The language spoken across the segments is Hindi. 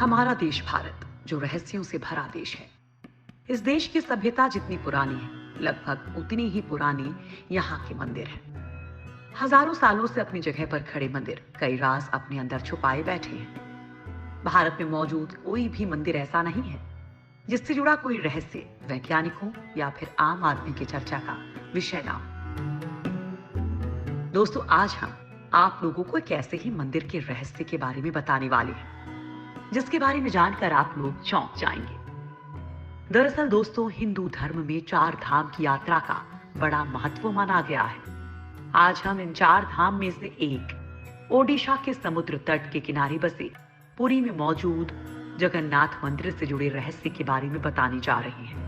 हमारा देश भारत जो रहस्यों से भरा देश है। इस देश की सभ्यता जितनी पुरानी है, लगभग उतनी ही पुरानी यहाँ के मंदिर हैं। हजारों सालों से अपनी जगह पर खड़े मंदिर कई राज अपने अंदर छुपाए बैठे हैं। भारत में मौजूद कोई भी मंदिर ऐसा नहीं है जिससे जुड़ा कोई रहस्य वैज्ञानिकों या फिर आम आदमी की चर्चा का विषय ना हो। दोस्तों, आज हम आप लोगों को एक ऐसे ही मंदिर के रहस्य के बारे में बताने वाले हैं जिसके बारे में जानकर आप लोग चौंक जाएंगे। दरअसल दोस्तों, हिंदू धर्म में 4 धाम की यात्रा का बड़ा महत्व माना गया है। आज हम इन 4 धाम में से एक ओडिशा के समुद्र तट के किनारे बसे पुरी में मौजूद जगन्नाथ मंदिर से जुड़े रहस्य के बारे में बताने जा रहे हैं।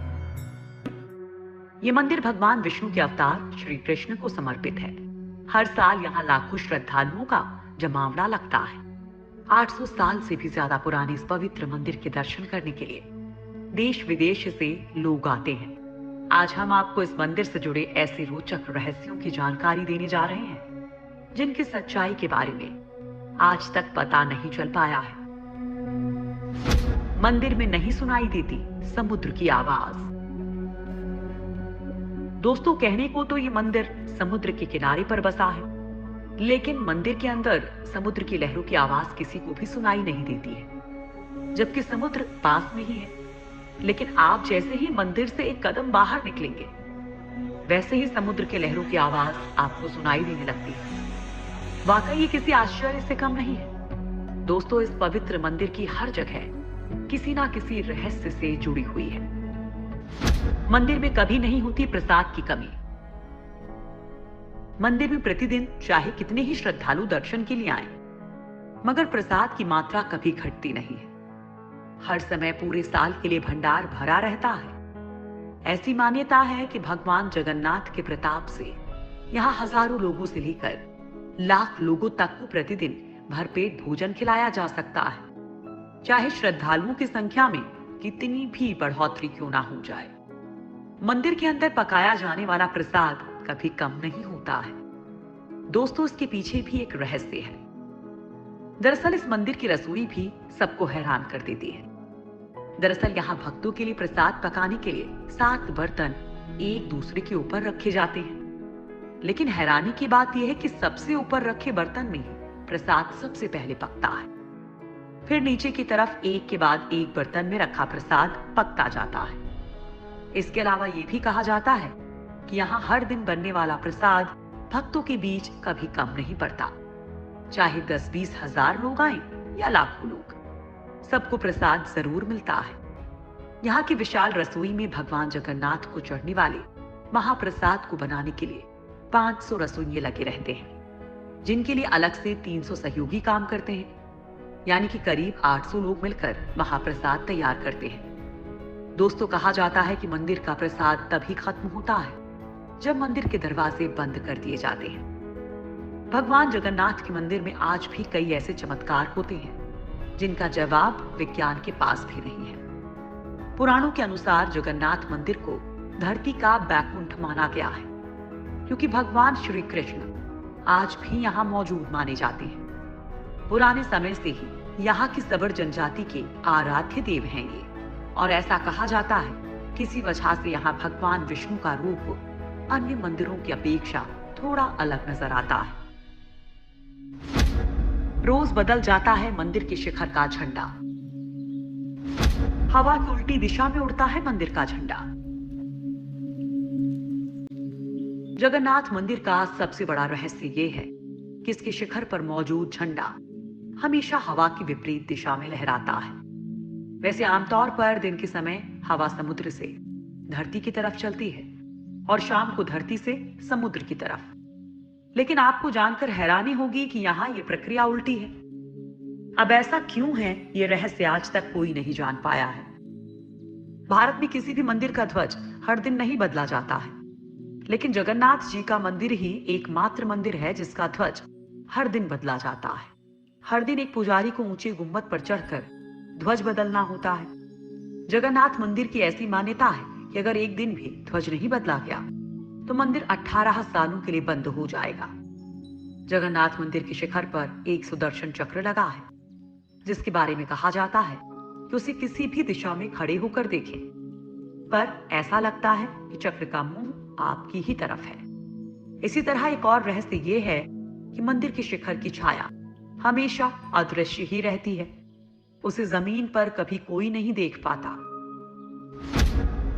ये मंदिर भगवान विष्णु के अवतार श्री कृष्ण को समर्पित है। हर साल यहाँ लाखों श्रद्धालुओं का जमावड़ा लगता है। 800 साल से भी ज्यादा पुराने इस पवित्र मंदिर के दर्शन करने के लिए देश विदेश से लोग आते हैं। आज हम आपको इस मंदिर से जुड़े ऐसे रोचक रहस्यों की जानकारी देने जा रहे हैं जिनकी सच्चाई के बारे में आज तक पता नहीं चल पाया है। मंदिर में नहीं सुनाई देती समुद्र की आवाज। दोस्तों, कहने को तो ये मंदिर समुद्र के किनारे पर बसा है, लेकिन मंदिर के अंदर समुद्र की लहरों की आवाज किसी को भी सुनाई नहीं देती है, जबकि समुद्र पास में ही है। लेकिन आप जैसे ही मंदिर से एक कदम बाहर निकलेंगे, वैसे ही समुद्र के लहरों की आवाज आपको सुनाई देने लगती है। वाकई ये किसी आश्चर्य से कम नहीं है। दोस्तों, इस पवित्र मंदिर की हर जगह किसी ना किसी रहस्य से जुड़ी हुई है। मंदिर में कभी नहीं होती प्रसाद की कमी। मंदिर में प्रतिदिन चाहे कितने ही श्रद्धालु दर्शन के लिए आए, मगर प्रसाद की मात्रा कभी घटती नहीं है। हर समय पूरे साल के लिए भंडार भरा रहता है। ऐसी मान्यता है कि भगवान जगन्नाथ के प्रताप से यहाँ हजारों लोगों से लेकर लाख लोगों तक को प्रतिदिन भरपेट भोजन खिलाया जा सकता है, चाहे श्रद्धालुओं की संख्या में कितनी भी बढ़ोतरी क्यों ना हो जाए। मंदिर के अंदर पकाया जाने वाला प्रसाद कभी कम नहीं होता है। दोस्तों, इसके पीछे भी एक रहस्य है। दरअसल इस मंदिर की रसोई भी सबको हैरान कर देती है। दरअसल यहाँ भक्तों के लिए प्रसाद पकाने के लिए 7 बर्तन एक दूसरे के ऊपर रखे जाते हैं। लेकिन हैरानी की बात यह है कि सबसे ऊपर रखे बर्तन में ही प्रसाद सबसे पहले पकता है। फिर नीचे की तरफ एक के बाद एक बर्तन में रखा प्रसाद पकता जाता है। इसके अलावा यह भी कहा जाता है कि यहाँ हर दिन बनने वाला प्रसाद भक्तों के बीच कभी कम नहीं पड़ता। चाहे 10-20 हजार लोग आए या लाखों लोग, सबको प्रसाद जरूर मिलता है। यहाँ की विशाल रसोई में भगवान जगन्नाथ को चढ़ने वाले महाप्रसाद को बनाने के लिए 500 रसोइये लगे रहते हैं, जिनके लिए अलग से 300 सहयोगी काम करते हैं। यानी कि करीब 800 लोग मिलकर महाप्रसाद तैयार करते हैं। दोस्तों, कहा जाता है कि मंदिर का प्रसाद तभी खत्म होता है जब मंदिर के दरवाजे बंद कर दिए जाते हैं। भगवान जगन्नाथ के मंदिर में आज भी कई ऐसे चमत्कार होते हैं जिनका जवाब विज्ञान के पास भी नहीं है। पुराणों के अनुसार जगन्नाथ मंदिर को धरती का बैकुंठ माना गया है, क्योंकि भगवान श्री कृष्ण आज भी यहाँ मौजूद माने जाते हैं। पुराने समय से ही यहाँ की सबर जनजाति के आराध्य देव हैं ये, और ऐसा कहा जाता है किसी वजह से यहाँ भगवान विष्णु का रूप अन्य मंदिरों की अपेक्षा थोड़ा अलग नजर आता है। रोज बदल जाता है मंदिर के शिखर का झंडा। हवा की उल्टी दिशा में उड़ता है मंदिर का झंडा। जगन्नाथ मंदिर का सबसे बड़ा रहस्य ये है कि इसके शिखर पर मौजूद झंडा हमेशा हवा की विपरीत दिशा में लहराता है। वैसे आमतौर पर दिन के समय हवा समुद्र से धरती की तरफ चलती है और शाम को धरती से समुद्र की तरफ। लेकिन आपको जानकर हैरानी होगी कि यहाँ ये प्रक्रिया उल्टी है। अब ऐसा क्यों है, ये रहस्य आज तक कोई नहीं जान पाया है। भारत में किसी भी मंदिर का ध्वज हर दिन नहीं बदला जाता है, लेकिन जगन्नाथ जी का मंदिर ही एकमात्र मंदिर है जिसका ध्वज हर दिन बदला जाता है। हर दिन एक पुजारी को ऊंचे गुम्बद पर चढ़कर ध्वज बदलना होता है। जगन्नाथ मंदिर की ऐसी मान्यता है कि अगर एक दिन भी ध्वज नहीं बदला गया तो मंदिर 18 सालों के लिए बंद हो जाएगा। जगन्नाथ मंदिर के शिखर पर एक सुदर्शन चक्र लगा है, जिसके बारे में कहा जाता है कि उसे किसी भी दिशा में खड़े होकर देखें, पर ऐसा लगता है कि चक्र का मुंह आपकी ही तरफ है। इसी तरह एक और रहस्य ये है कि मंदिर के शिखर की छाया हमेशा अदृश्य ही रहती है। उसे जमीन पर कभी कोई नहीं देख पाता।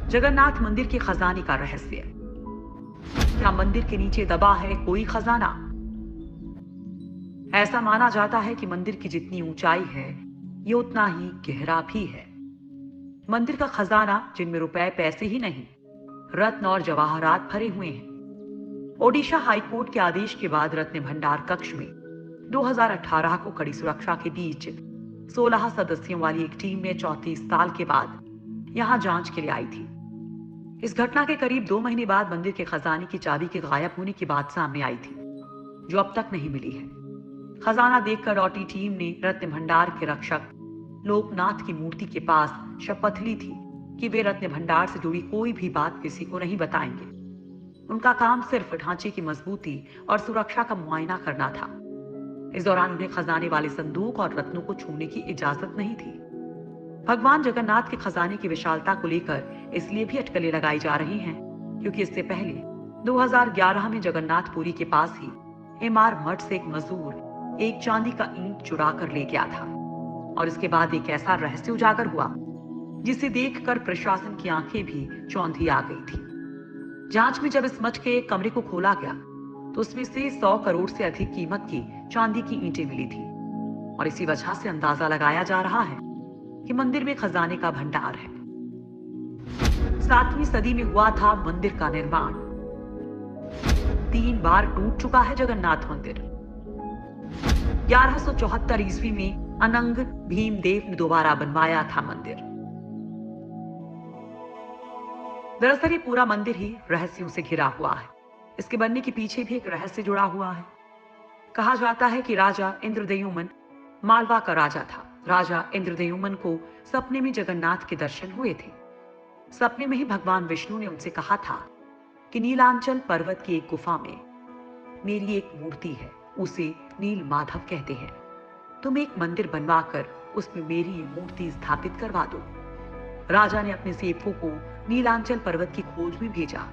जगन्नाथ मंदिर के खजाने का रहस्य। क्या मंदिर के नीचे दबा है कोई खजाना? ऐसा माना जाता है कि मंदिर की जितनी ऊंचाई है, ये उतना ही गहरा भी है। मंदिर का खजाना, जिनमें रुपए पैसे ही नहीं, रत्न और जवाहरात भरे हुए हैं। ओडिशा हाईकोर्ट के आदेश के बाद रत्न भंडार कक्ष में 2018 को कड़ी सुरक्षा के बीच 16 सदस्यों वाली एक टीम में 34 साल के बाद यहां जांच के लिए आई थी। इस घटना के करीब 2 महीने बाद मंदिर के खजाने की चाबी के गायब होने की बात सामने आई थी, जो अब तक नहीं मिली है। खजाना देखकर लौटी टीम ने रत्न भंडार के रक्षक लोकनाथ की मूर्ति के पास शपथ ली थी कि वे रत्न भंडार से जुड़ी कोई भी बात किसी को नहीं बताएंगे। उनका काम सिर्फ ढांचे की मजबूती और सुरक्षा का मुआयना करना था। इस दौरान उन्हें खजाने वाले संदूक और रत्नों को छूने की इजाजत नहीं थी। भगवान जगन्नाथ के खजाने की विशालता को लेकर इसलिए भी अटकलें लगाई जा रही हैं, क्योंकि इससे पहले 2011 में जगन्नाथपुरी के पास ही एमआर मठ से एक मजदूर एक चांदी का ईंट चुरा कर ले गया था, और इसके बाद एक ऐसा रहस्य उजागर हुआ जिसे देखकर प्रशासन की आंखें भी चौंधी आ गई थी। जांच में जब इस मठ के एक कमरे को खोला गया तो उसमें से 100 करोड़ से अधिक कीमत की चांदी की ईंटें मिली थी, और इसी वजह से अंदाजा लगाया जा रहा है कि मंदिर में खजाने का भंडार है। 7वीं सदी में हुआ था मंदिर का निर्माण। 3 बार टूट चुका है जगन्नाथ मंदिर। 1174 ईस्वी में अनंग भीमदेव ने दोबारा बनवाया था मंदिर। दरअसल ये पूरा मंदिर ही रहस्यों से घिरा हुआ है। इसके बनने के पीछे भी एक रहस्य जुड़ा हुआ है। कहा जाता है कि राजा इंद्रद्युम्न मालवा का राजा था। राजा इंद्रद्युम्न को सपने में जगन्नाथ के दर्शन हुए थे। सपने में ही भगवान विष्णु ने उनसे कहा था कि नीलांचल पर्वत की एक गुफा में मेरी एक मूर्ति है, उसे नील माधव कहते हैं। तुम एक मंदिर बनवाकर उसमें मेरी ये मूर्ति स्थापित करवा दो। राजा ने अपने सेवकों को नीलांचल पर्वत की खोज में भेजा,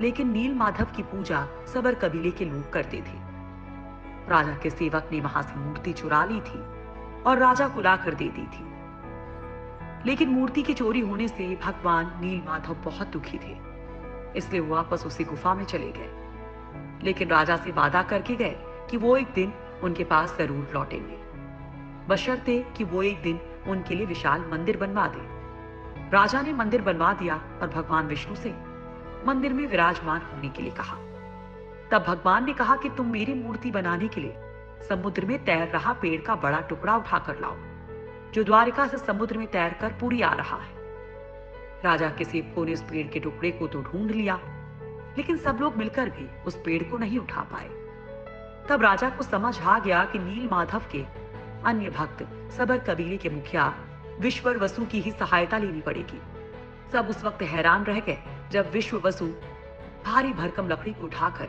लेकिन नील माधव की पूजा सबर कबीले के लोग करते थे। राजा के सेवक ने वहां से मूर्ति चुरा ली थी और राजा को लाकर दे दी थी। लेकिन मूर्ति की चोरी होने से भगवान नील माधव बहुत दुखी थे, इसलिए वो वापस उसी गुफा में चले गए। लेकिन राजा से वादा करके गए कि वो एक दिन उनके पास जरूर लौटेंगे, बशर्ते कि वो एक दिन उनके लिए विशाल मंदिर बनवा दे। राजा ने मंदिर बनवा दिया और भगवान विष्णु से मंदिर में विराजमान होने के लिए कहा। तब भगवान ने कहा कि तुम मेरी मूर्ति बनाने के लिए समुद्र में तैर रहा पेड़ का बड़ा टुकड़ा उठाकर लाओ, जो द्वारिका से समुद्र में तैरकर पुरी आ रहा है। राजा के सेवकों ने उस पेड़ के टुकड़े को तो ढूंढ लिया, लेकिन सब लोग मिलकर भी उस पेड़ को नहीं उठा पाए। तब राजा को समझ आ गया कि नील माधव के अन्य भक्त सबर कबीले के मुखिया विश्वर वसु की ही सहायता लेनी पड़ेगी। सब उस वक्त हैरान रह गए जब विश्व वसु भारी भरकम लकड़ी को उठाकर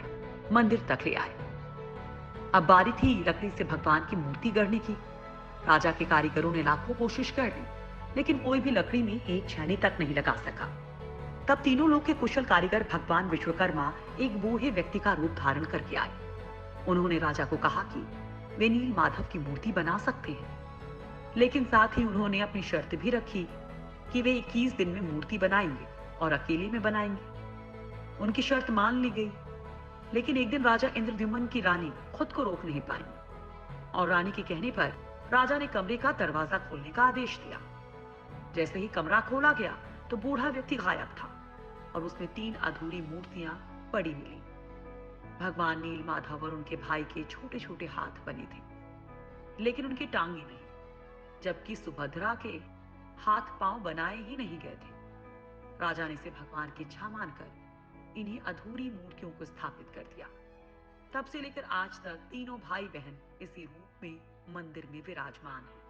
मंदिर तक ले आए। अब बारी थी लकड़ी से भगवान की मूर्ति गढ़ने की। राजा के कारीगरों ने लाखों कोशिश कर ली, लेकिन कोई भी लकड़ी में एक छेनी तक नहीं लगा सका। तब तीनों लोग के कुशल कारीगर भगवान विश्वकर्मा एक बूढ़े व्यक्ति का रूप धारण करके आए। उन्होंने राजा को कहा कि वे नील माधव की मूर्ति बना सकते हैं, लेकिन साथ ही उन्होंने अपनी शर्त भी रखी कि वे 21 दिन में मूर्ति बनाएंगे और अकेले में बनाएंगे। उनकी शर्त मान ली गई, लेकिन एक दिन राजा इंद्रद्युम्न की रानी खुद को रोक नहीं पाई, और रानी के कहने पर राजा ने कमरे का दरवाजा खोलने का आदेश दिया। जैसे ही कमरा खोला गया तो बूढ़ा व्यक्ति गायब था और उसमें 3 अधूरी मूर्तियां पड़ी मिली। भगवान नील माधव और उनके भाई के छोटे छोटे हाथ बने थे, लेकिन उनकी टांगे नहीं, जबकि सुभद्रा के हाथ पांव बनाए ही नहीं गए थे। राजा ने इसे भगवान की इच्छा मानकर इन्हीं अधूरी मूर्तियों को स्थापित कर दिया। तब से लेकर आज तक तीनों भाई बहन इसी रूप में मंदिर में विराजमान हैं।